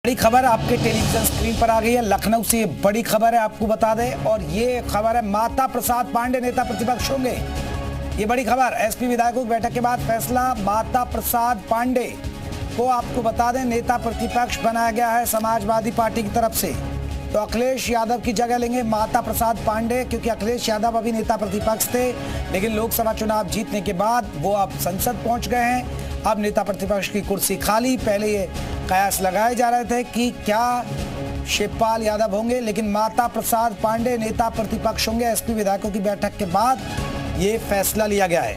बड़ी खबर आपके टेलीविजन स्क्रीन पर आ गई है। लखनऊ से ये बड़ी खबर है, आपको बता दें। और ये खबर है, माता प्रसाद पांडे नेता प्रतिपक्ष होंगे। ये बड़ी खबर, एसपी विधायकों की बैठक के बाद फैसला, माता प्रसाद पांडे को आपको बता दें नेता प्रतिपक्ष बनाया गया है समाजवादी पार्टी की तरफ से। तो अखिलेश यादव की जगह लेंगे माता प्रसाद पांडे, क्योंकि अखिलेश यादव अभी नेता प्रतिपक्ष थे, लेकिन लोकसभा चुनाव जीतने के बाद वो अब संसद पहुंच गए हैं। अब नेता प्रतिपक्ष की कुर्सी खाली। पहले ये कयास लगाए जा रहे थे कि क्या शिवपाल यादव होंगे, लेकिन माता प्रसाद पांडे नेता प्रतिपक्ष होंगे। एसपी विधायकों की बैठक के बाद ये फैसला लिया गया है।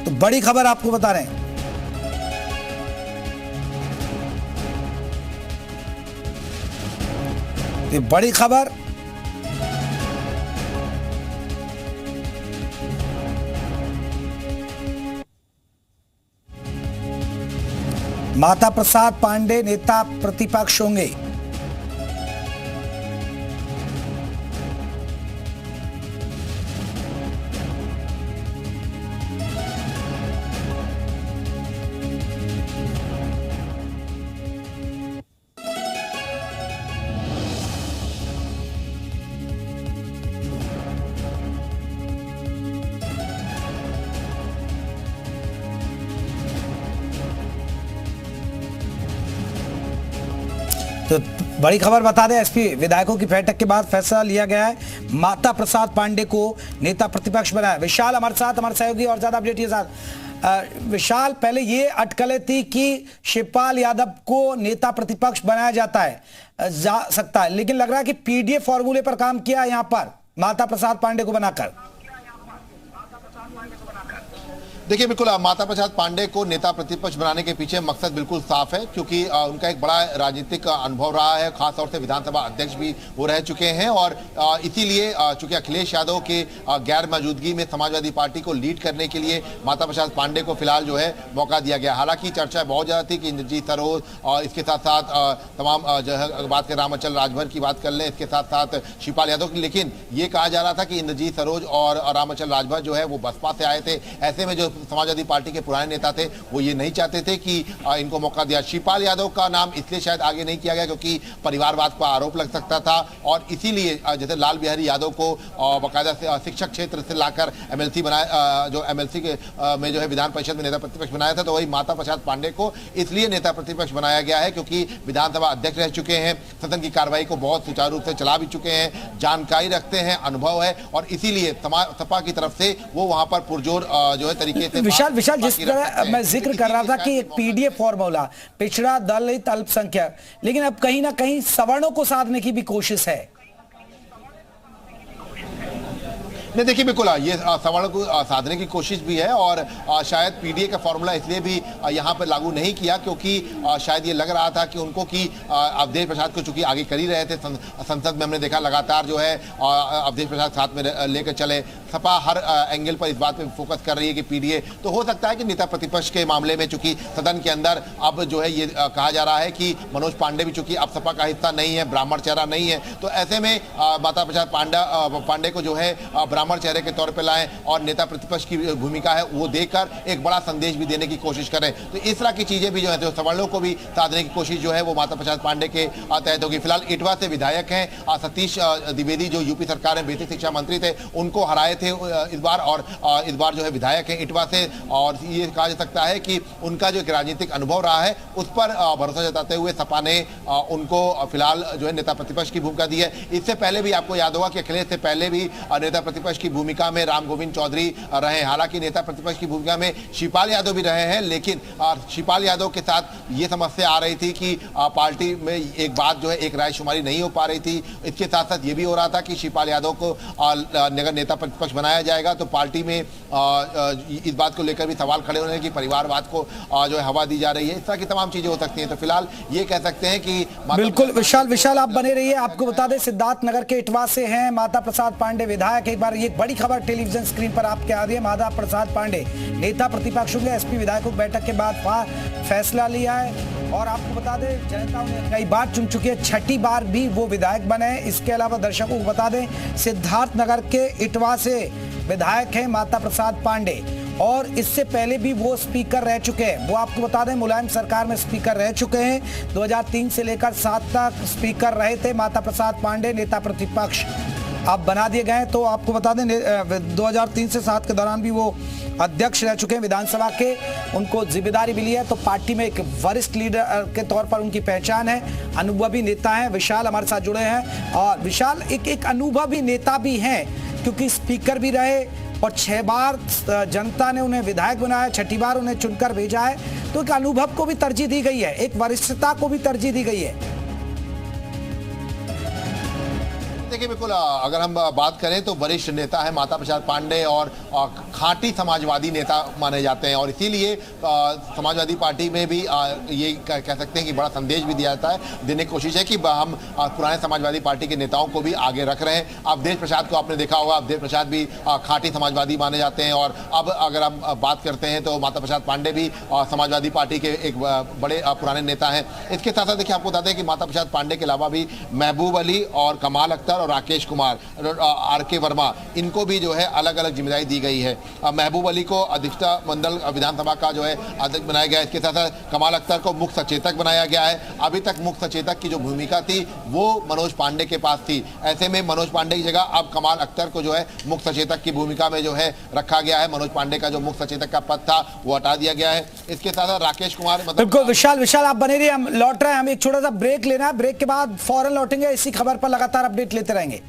तो बड़ी खबर आपको बता रहे हैं। ये बड़ी खबर, माता प्रसाद पांडे नेता प्रतिपक्ष होंगे। तो बड़ी खबर बता दें, एसपी विधायकों की बैठक के बाद फैसला लिया गया है, माता प्रसाद पांडे को नेता प्रतिपक्ष बनाया। विशाल हमारे साथ, हमारे सहयोगी और ज्यादा अपडेट के साथ। विशाल, पहले ये अटकलें थी कि शिवपाल यादव को नेता प्रतिपक्ष बनाया जा सकता है, लेकिन लग रहा है कि पीडीए फॉर्मूले पर काम किया यहां पर माता प्रसाद पांडे को बनाकर। देखिए, बिल्कुल माता प्रसाद पांडे को नेता प्रतिपक्ष बनाने के पीछे मकसद बिल्कुल साफ है, क्योंकि उनका एक बड़ा राजनीतिक अनुभव रहा है, खासतौर से विधानसभा अध्यक्ष भी वो रह चुके हैं। और इसीलिए चूंकि अखिलेश यादव के गैर मौजूदगी में समाजवादी पार्टी को लीड करने के लिए माता प्रसाद पांडे को फिलहाल जो है मौका दिया गया। हालांकि चर्चा बहुत ज्यादा थी कि इंद्रजीत सरोज और इसके साथ साथ तमाम जो है बात करें रामाचल राजभर की बात कर लें, इसके साथ साथ शिवपाल यादव की, लेकिन ये कहा जा रहा था कि इंद्रजीत सरोज और रामाचल राजभर जो है वो बसपा से आए थे। ऐसे में जो समाजवादी पार्टी के पुराने नेता थे वो ये नहीं चाहते थे कि इनको मौका दिया। शिवपाल यादव का नाम इसलिए शायद आगे नहीं किया गया क्योंकि परिवारवाद का आरोप लग सकता था, और इसीलिए जैसे लाल बिहारी यादव को बाकायदा शिक्षक क्षेत्र से लाकर एमएलसी बनाया, जो एमएलसी के में जो है विधान परिषद में नेता प्रतिपक्ष बनाया था, तो वही माता प्रसाद पांडे को इसलिए नेता प्रतिपक्ष बनाया गया है क्योंकि विधानसभा अध्यक्ष रह चुके हैं, सदन की कार्रवाई को बहुत सुचारू रूप से चला भी चुके हैं, जानकारी रखते हैं, अनुभव है, और इसीलिए सपा की तरफ से वो वहां पर पुरजोर जो है तरीके से। विशाल, जिस तरह मैं जिक्र कर रहा था कि एक पीडीए फॉर्मूला, पिछड़ा, दलित, अल्पसंख्यक, लेकिन अब कहीं ना कहीं सवर्णों को साधने की भी कोशिश है। नहीं, देखिए, बिल्कुल ये सवालों को साधने की कोशिश भी है, और शायद पीडीए का फॉर्मूला इसलिए भी यहाँ पर लागू नहीं किया क्योंकि शायद ये लग रहा था कि उनको कि अवधेश प्रसाद को चूंकि आगे कर ही रहे थे संसद में, हमने देखा लगातार जो है अवधेश प्रसाद साथ में लेकर चले। सपा हर एंगल पर इस बात पे फोकस कर रही है कि पीडीए, तो हो सकता है कि नेता प्रतिपक्ष के मामले में चूंकि सदन के अंदर अब जो है ये कहा जा रहा है कि मनोज पांडे भी चूंकि अब सपा का हिस्सा नहीं है, ब्राह्मण चेहरा नहीं है, तो ऐसे में माता प्रसाद पांडे को जो है ब्राह्मण चेहरे के तौर पे लाएं और नेता प्रतिपक्ष की भूमिका है वो देकर एक बड़ा संदेश भी देने की कोशिश करें। तो इस तरह की चीजें भी जो है तो सवर्णों को भी साधने की कोशिश जो है वो माता प्रसाद पांडे के तहत होगी। फिलहाल इटवा से विधायक हैं सतीश द्विवेदी, जो यूपी सरकार में बेसिक शिक्षा मंत्री थे, उनको हराए थे इस बार, और इस बार जो है विधायक हैं इटवा से, और ये कहा जा सकता है कि उनका जो एक राजनीतिक अनुभव रहा है उस पर भरोसा जताते हुए सपा ने उनको फिलहाल जो है नेता प्रतिपक्ष की भूमिका दी है। इससे पहले भी आपको याद होगा कि अखिलेश से पहले भी नेता प्रतिपक्ष की भूमिका में राम गोविंद चौधरी रहे। हालांकि नेता प्रतिपक्ष की भूमिका में शिवपाल यादव भी रहे हैं, लेकिन शिवपाल यादव के साथ ये समस्या आ रही थी कि पार्टी में एक बात जो है एक रायशुमारी नहीं हो पा रही थी। इसके साथ साथ ये भी हो रहा था कि शिवपाल यादव को अगर नेता प्रतिपक्ष बनाया जाएगा तो पार्टी में इस बात को लेकर भी सवाल खड़े होने की परिवारवाद को जो है हवा दी जा रही है। इस तरह की तमाम चीजें हो सकती हैं। तो फिलहाल ये कह सकते हैं कि बिल्कुल विशाल आप बने रहिए। आपको बता दें सिद्धार्थनगर के इटवा से हैं माता प्रसाद पांडे विधायक। एक बार ये बड़ी खबर टेलीविजन स्क्रीन पर आपके आ रही है, माता प्रसाद पांडे नेता प्रतिपक्ष होंगे। एसपी विधायकों की बैठक के बाद फैसला लिया है। और आपको बता दें जनता उन्हें कई बार चुन चुकी है, छठी बार भी वो विधायक बने हैं। इसके अलावा दर्शकों को बता दें सिद्धार्थनगर के इटवा से विधायक हैं माता प्रसाद पांडे। और इससे पहले भी वो स्पीकर रह चुके हैं। वो आपको बता दें मुलायम सरकार में स्पीकर रह चुके हैं। 2003 से लेकर 7 तक स्पीकर रहे थे माता प्रसाद पांडे, नेता प्रतिपक्ष अब बना दिए गए। तो आपको बता दें 2003 से 7 के दौरान भी वो अध्यक्ष रह चुके हैं विधानसभा के, उनको जिम्मेदारी मिली है। तो पार्टी में एक वरिष्ठ लीडर के तौर पर उनकी पहचान है, अनुभवी नेता हैं। विशाल हमारे साथ जुड़े हैं और विशाल एक अनुभवी नेता भी हैं क्योंकि स्पीकर भी रहे और 6 बार जनता ने उन्हें विधायक बनाया, 6ठी बार उन्हें चुनकर भेजा है। तो एक अनुभव को भी तरजीह दी गई है, एक वरिष्ठता को भी तरजीह दी गई है। देखिए बिल्कुल, अगर हम बात करें तो वरिष्ठ नेता है माता प्रसाद पांडे और खांटी समाजवादी नेता माने जाते हैं और इसीलिए समाजवादी पार्टी में भी ये कह सकते हैं कि बड़ा संदेश भी दिया जाता है, देने की कोशिश है कि हम पुराने समाजवादी पार्टी के नेताओं को भी आगे रख रहे हैं। अवधेश प्रसाद को आपने देखा होगा, अवधेश प्रसाद भी खांटी समाजवादी माने जाते हैं। और अब अगर हम बात करते हैं तो माता प्रसाद पांडे भी समाजवादी पार्टी के एक बड़े पुराने नेता हैं। इसके साथ साथ देखिए आपको बताते हैं कि माता प्रसाद पांडे के अलावा भी महबूब अली और कमाल अख्तर और राकेश कुमार, आर.के. वर्मा, इनको भी जो है अलग अलग जिम्मेदारी दी गई है। महबूब अली को अध्यक्षता मंडल विधानसभा का जो है अध्यक्ष बनाया गया है। इसके साथ साथ कमाल अख्तर को मुख्य सचेतक बनाया गया है। अभी तक मुख्य सचेतक की जो भूमिका थी वो मनोज पांडे के पास थी, ऐसे में मनोज पांडे की जगह अब कमाल अख्तर को जो है मुख्य सचेतक की भूमिका में जो है रखा गया है। मनोज पांडे का जो मुख्य सचेतक का पद था वो हटा दिया गया है। इसके साथ साथ राकेश कुमार, बिल्कुल विशाल आप बने रहिए, हम लौट रहे हैं, हम एक छोटा सा ब्रेक लेना है, ब्रेक के बाद फौरन लौटेंगे, इसी खबर पर लगातार अपडेट लेते रहेंगे।